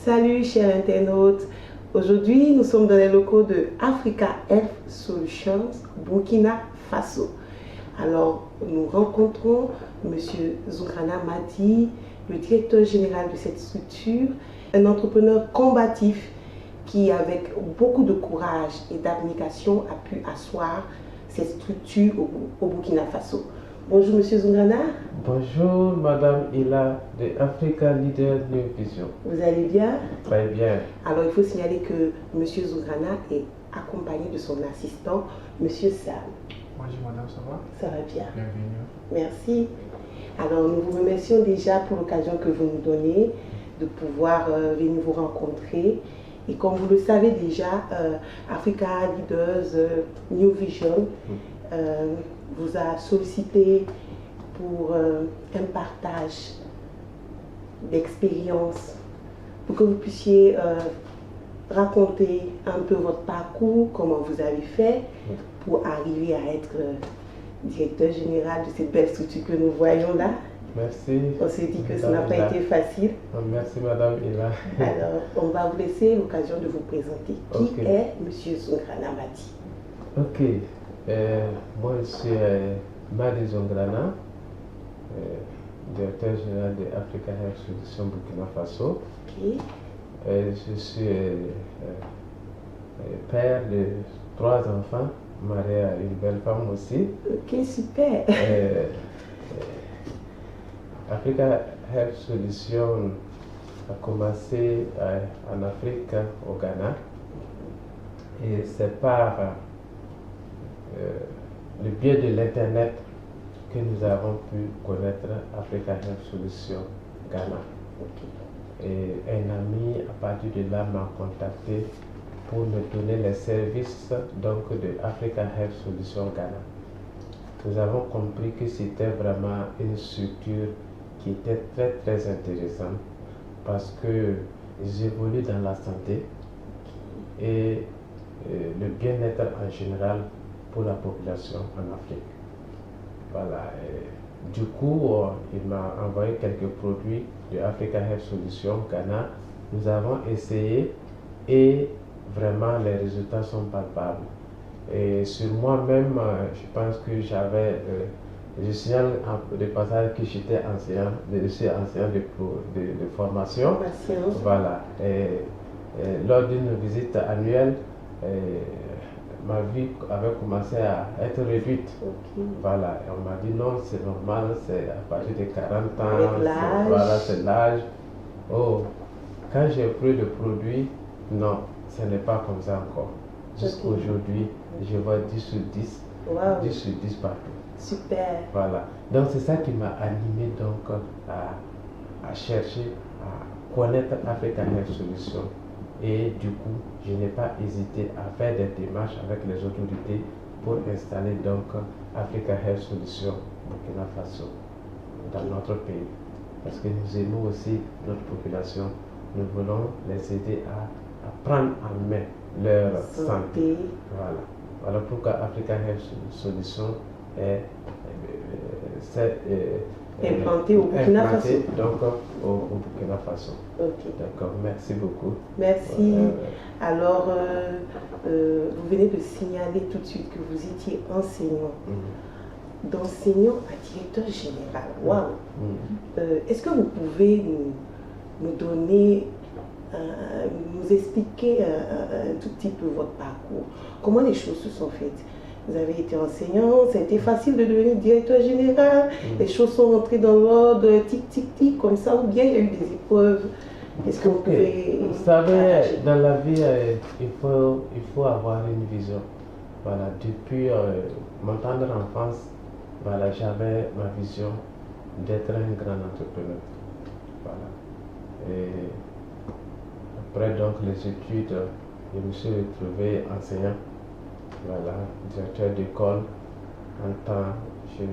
Salut chers internautes, aujourd'hui nous sommes dans les locaux de Africa Health Solutions Burkina Faso. Alors nous rencontrons M. Zoungrana Madi, le directeur général de cette structure, un entrepreneur combatif qui avec beaucoup de courage et d'abnégation a pu asseoir cette structure au Burkina Faso. Bonjour Monsieur Zoungrana. Bonjour Madame Ila de Africa Leader New Vision. Vous allez bien? Très bien. Alors il faut signaler que Monsieur Zoungrana est accompagné de son assistant, Monsieur Sam. Bonjour madame, ça va? Ça va bien. Bienvenue. Merci. Alors nous vous remercions déjà pour l'occasion que vous nous donnez de pouvoir venir vous rencontrer. Et comme vous le savez déjà, Africa Leaders New Vision vous a sollicité pour un partage d'expérience, pour que vous puissiez raconter un peu votre parcours, comment vous avez fait pour arriver à être directeur général de cette belle structure que nous voyons là. Merci. On s'est dit que ça n'a pas été facile. Merci Madame Ila. Alors, on va vous laisser l'occasion de vous présenter. Qui est M. Zoungrana Madi? Ok. Moi, je suis Madi Zoungrana, directeur général de Africa Health Solutions Burkina Faso. Ok. Je suis père de 3 enfants, marié à une belle femme aussi. Ok, super. Africa Health Solutions a commencé en Afrique, au Ghana, et c'est par le biais de l'Internet que nous avons pu connaître Africa Health Solutions Ghana. Et un ami à partir de là m'a contacté pour me donner les services donc, de Africa Health Solutions Ghana. Nous avons compris que c'était vraiment une structure qui était très intéressante parce qu'ils évoluent dans la santé et le bien-être en général pour la population en Afrique. Voilà. Du coup, il m'a envoyé quelques produits de Africa Health Solutions Ghana. Nous avons essayé et vraiment les résultats sont palpables. Et sur moi-même, je pense que je signale de passage que j'étais enseignant, je suis enseignant de formation. Voilà. Et lors d'une visite annuelle, ma vie avait commencé à être réduite. Voilà. Et on m'a dit non, c'est normal, c'est à partir de 40 ans. Voilà, c'est l'âge. Oh, quand j'ai pris le produit, non, ce n'est pas comme ça encore. Jusqu'aujourd'hui, je vois 10 sur 10, wow. 10 sur 10 partout. Super. Voilà. Donc c'est ça qui m'a animé donc à chercher, à connaître Africa Health Solutions. Et du coup, je n'ai pas hésité à faire des démarches avec les autorités pour installer donc Africa Health Solutions Burkina Faso dans notre pays. Parce que nous aimons aussi notre population. Nous voulons les aider à prendre en main leur santé. Voilà. Voilà pourquoi Africa Health Solutions est implanté au Burkina Faso. Donc au Burkina Faso. Ok. D'accord, merci beaucoup. Merci. Alors, vous venez de signaler tout de suite que vous étiez enseignant. D'enseignant à directeur général. Waouh. Est-ce que vous pouvez nous donner, nous expliquer un tout petit peu votre parcours? Comment les choses se sont faites? Vous avez été enseignant, ça a été facile de devenir directeur général, les choses sont rentrées dans l'ordre, tic, comme ça, ou bien il y a eu des épreuves? Est-ce que vous pouvez... Vous savez, dans la vie, il faut avoir une vision. Voilà, depuis mon tendre enfance, voilà, j'avais ma vision d'être un grand entrepreneur. Voilà. Et après donc les études, je me suis retrouvé enseignant. Voilà, directeur d'école. En temps, je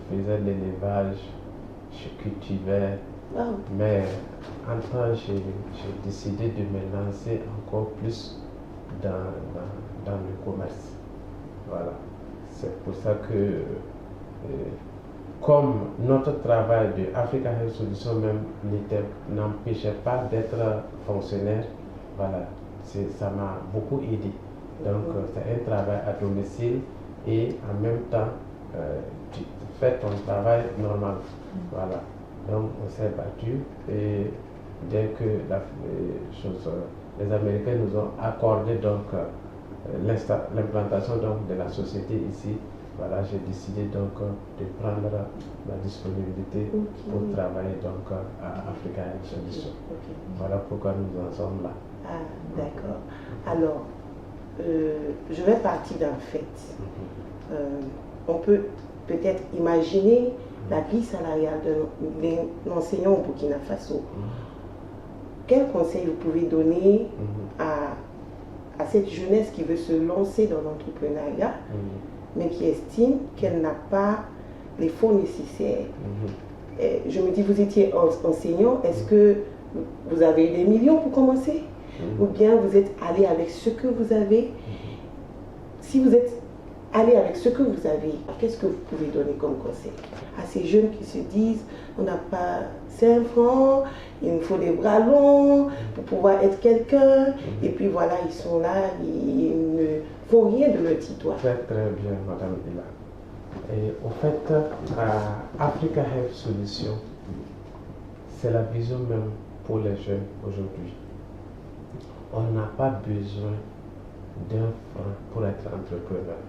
faisais l'élevage, je cultivais. Wow. Mais en temps, j'ai décidé de me lancer encore plus dans le commerce. Voilà. C'est pour ça que comme notre travail de Africa Health Solutions même n'empêchait pas d'être fonctionnaire, voilà, ça m'a beaucoup aidé. Donc c'est un travail à domicile et en même temps tu fais ton travail normal. Voilà. Donc on s'est battu et dès que les Américains nous ont accordé donc l'implantation donc de la société ici, voilà, j'ai décidé donc de prendre la disponibilité pour travailler donc à Africa Health Solutions. Voilà pourquoi nous en sommes là. Ah, d'accord. Alors, je vais partir d'un fait. On peut peut-être imaginer la vie salariale d'un enseignant au Burkina Faso. Quel conseil vous pouvez donner à cette jeunesse qui veut se lancer dans l'entrepreneuriat, mais qui estime qu'elle n'a pas les fonds nécessaires? Je me dis, vous étiez enseignant, est-ce que vous avez eu des millions pour commencer? Ou bien vous êtes allé avec ce que vous avez? Si vous êtes allé avec ce que vous avez, qu'est-ce que vous pouvez donner comme conseil à ces jeunes qui se disent, on n'a pas 5 francs, il nous faut des bras longs pour pouvoir être quelqu'un, et puis voilà, ils sont là, ils ne font rien de leur titre. Très très bien, Madame Ila. Et au fait, à Africa Health Solutions, c'est la vision même pour les jeunes aujourd'hui. On n'a pas besoin d'un franc pour être entrepreneur.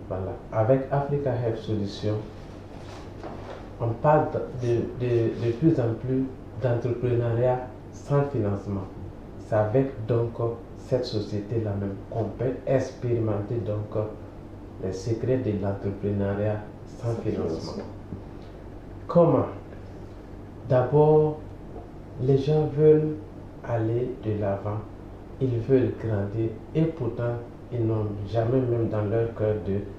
Voilà. Avec Africa Health Solutions, on parle de plus en plus d'entrepreneuriat sans financement. C'est avec donc cette société-là même qu'on peut expérimenter donc les secrets de l'entrepreneuriat sans financement. Comment? D'abord, les gens veulent aller de l'avant, ils veulent grandir et pourtant ils n'ont jamais même dans leur cœur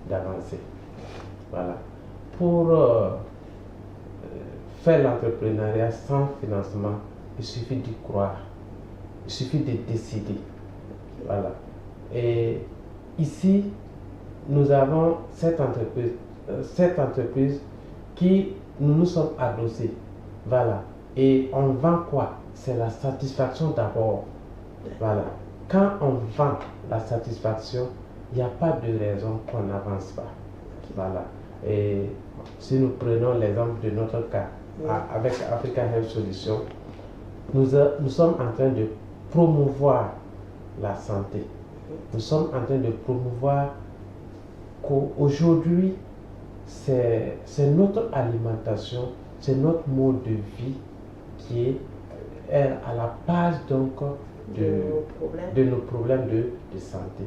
d'avancer. Voilà. Pour faire l'entrepreneuriat sans financement, il suffit d'y croire, il suffit de décider. Voilà. Et ici, nous avons cette entreprise qui nous sommes adossés. Voilà. Et on vend quoi? C'est la satisfaction d'abord. Voilà. Quand on vend la satisfaction, il n'y a pas de raison qu'on n'avance pas. Voilà. Et si nous prenons l'exemple de notre cas, avec Africa Health Solutions, nous sommes en train de promouvoir la santé. Nous sommes en train de promouvoir qu'aujourd'hui, c'est notre alimentation, c'est notre mode de vie qui est à la base donc de nos problèmes de santé.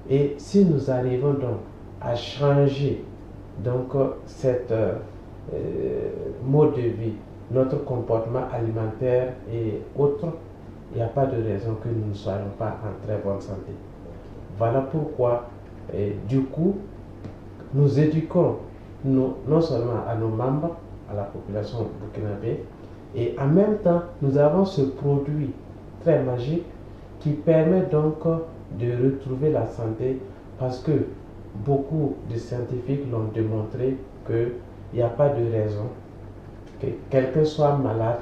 Et si nous arrivons donc à changer donc cette mode de vie, notre comportement alimentaire et autres, il n'y a pas de raison que nous ne soyons pas en très bonne santé. Voilà pourquoi, du coup, nous éduquons non seulement à nos membres, à la population burkinabé, et en même temps, nous avons ce produit très magique qui permet donc de retrouver la santé, parce que beaucoup de scientifiques l'ont démontré qu'il n'y a pas de raison que quelqu'un soit malade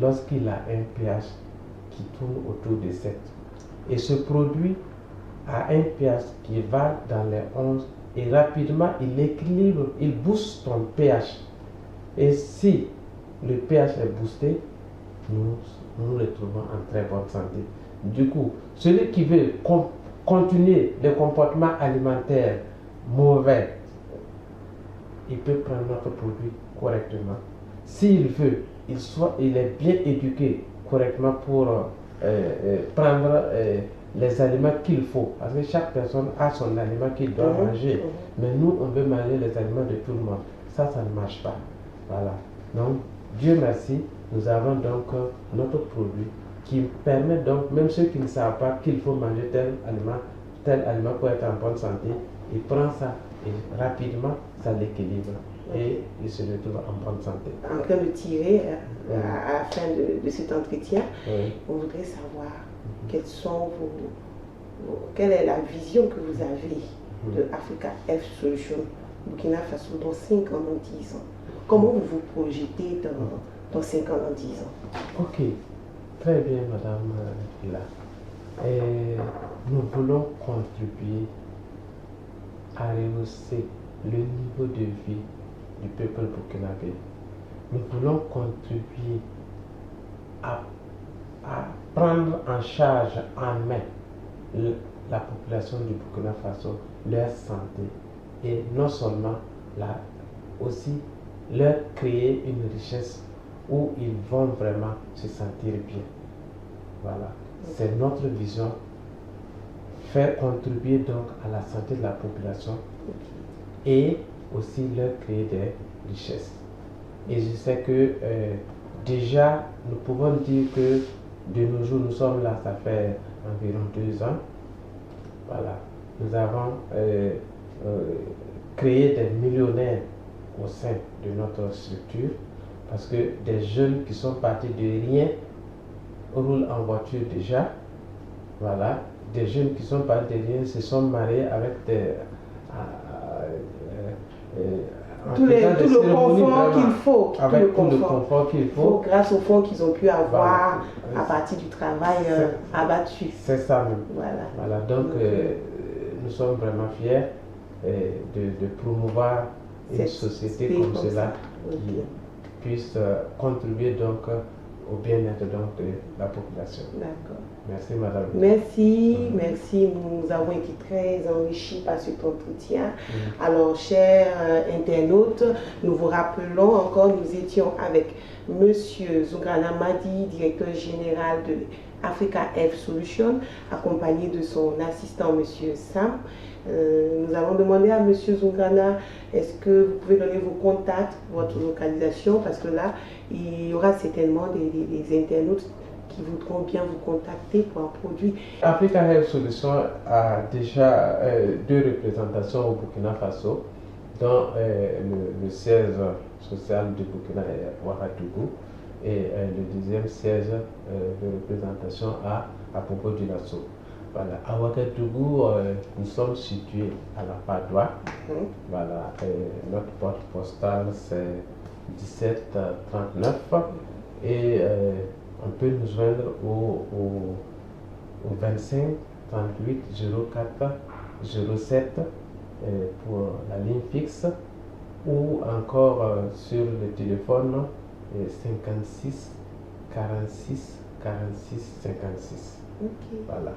lorsqu'il a un pH qui tourne autour de 7. Et ce produit a un pH qui va dans les 11 et rapidement il équilibre, il booste ton pH. Et si le pH est boosté, nous nous retrouvons en très bonne santé. Du coup, celui qui veut continuer le comportement alimentaire mauvais, il peut prendre notre produit correctement. S'il veut, il est bien éduqué correctement pour prendre les aliments qu'il faut. Parce que chaque personne a son aliment qu'il doit manger. Mais nous, on veut manger les aliments de tout le monde. Ça ne marche pas. Voilà. Donc, Dieu merci, nous avons donc notre produit qui permet donc, même ceux qui ne savent pas qu'il faut manger tel aliment pour être en bonne santé, ils prennent ça et rapidement, ça l'équilibre. Et il se retrouve en bonne santé. En train de tirer à la fin de cet entretien, on voudrait savoir quelle est la vision que vous avez de Africa Health Solutions Burkina Faso dans 5 ans, dans 10 ans? Comment vous vous projetez dans 5 ans, dans 10 ans? Ok, très bien, Madame Pilar. Et nous voulons contribuer à rehausser le niveau de vie du peuple burkinabé. Nous voulons contribuer à prendre en charge, en main, la population du Burkina Faso, leur santé, et non seulement aussi leur créer une richesse où ils vont vraiment se sentir bien. Voilà, c'est notre vision, faire contribuer donc à la santé de la population et aussi leur créer des richesses. Et je sais que déjà, nous pouvons dire que de nos jours, nous sommes là, ça fait environ 2 ans. Voilà, nous avons créé des millionnaires au sein de notre structure, parce que des jeunes qui sont partis de rien roulent en voiture déjà. Voilà, des jeunes qui sont partis de rien se sont mariés avec des tout le confort qu'il faut, avec tout le confort qu'il faut, grâce aux fonds qu'ils ont pu avoir à partir du travail abattu. C'est ça même. Voilà. Donc nous sommes vraiment fiers de promouvoir une société comme cela qui puisse contribuer donc au bien-être donc de la population. D'accord. Merci Madame. Merci. Nous avons été très enrichis par cet entretien. Alors, chers internautes, nous vous rappelons encore, nous étions avec Monsieur Zoungrana Madi, directeur général de Africa Health Solutions, accompagné de son assistant Monsieur Sam. Nous avons demandé à Monsieur Zoungrana, est-ce que vous pouvez donner vos contacts, votre localisation, parce que là, il y aura certainement des internautes qui voudront bien vous contacter pour un produit. Africa Health Solutions a déjà 2 représentations au Burkina Faso, dont le siège social du Burkina est Ouagadougou, et le deuxième siège de représentation à Popo Dioulasso. Voilà, à Ouagadougou, nous sommes situés à la Padoua. Voilà, notre porte postale c'est 1739 et on peut nous joindre au 25 38 04 07 pour la ligne fixe, ou encore sur le téléphone 56 46 46 56. Voilà.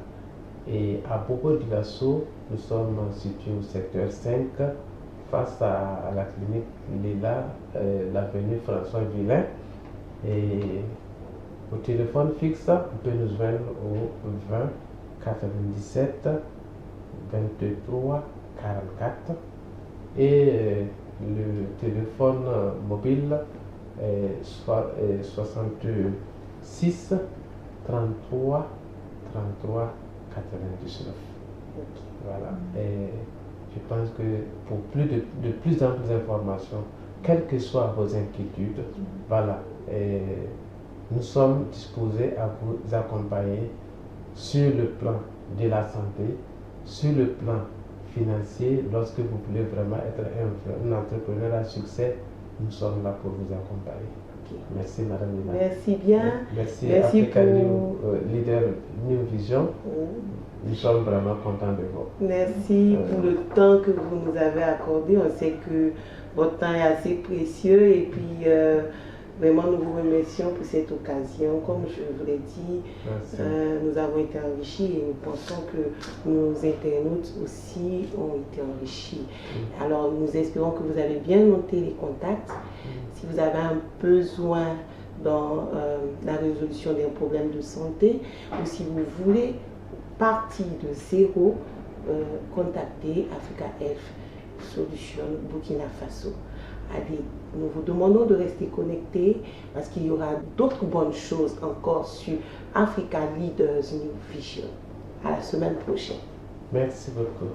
Et à Popo Dioulasso, nous sommes situés au secteur 5 face à la clinique Lila, l'avenue François Villain. Et au téléphone fixe, on peut nous joindre au 20 97 23 44, et le téléphone mobile est 66 33 33 99. Voilà. Et je pense que pour de plus en plus d'informations, quelles que soient vos inquiétudes, voilà, nous sommes disposés à vous accompagner sur le plan de la santé, sur le plan financier. Lorsque vous voulez vraiment être un entrepreneur à succès, nous sommes là pour vous accompagner. Merci Madame Lina. Merci bien. Merci Africa Leader New Vision. Nous sommes vraiment contents de vous. Merci pour le temps que vous nous avez accordé. On sait que votre temps est assez précieux, et puis vraiment nous vous remercions pour cette occasion. Comme je vous l'ai dit, nous avons été enrichis, et nous pensons que nos internautes aussi ont été enrichis. Alors nous espérons que vous avez bien noté les contacts. Si vous avez un besoin dans la résolution d'un problème de santé, ou si vous voulez partir de zéro, contactez Africa Health Solutions Burkina Faso. Allez, nous vous demandons de rester connectés, parce qu'il y aura d'autres bonnes choses encore sur Africa Leaders New Vision. À la semaine prochaine. Merci beaucoup.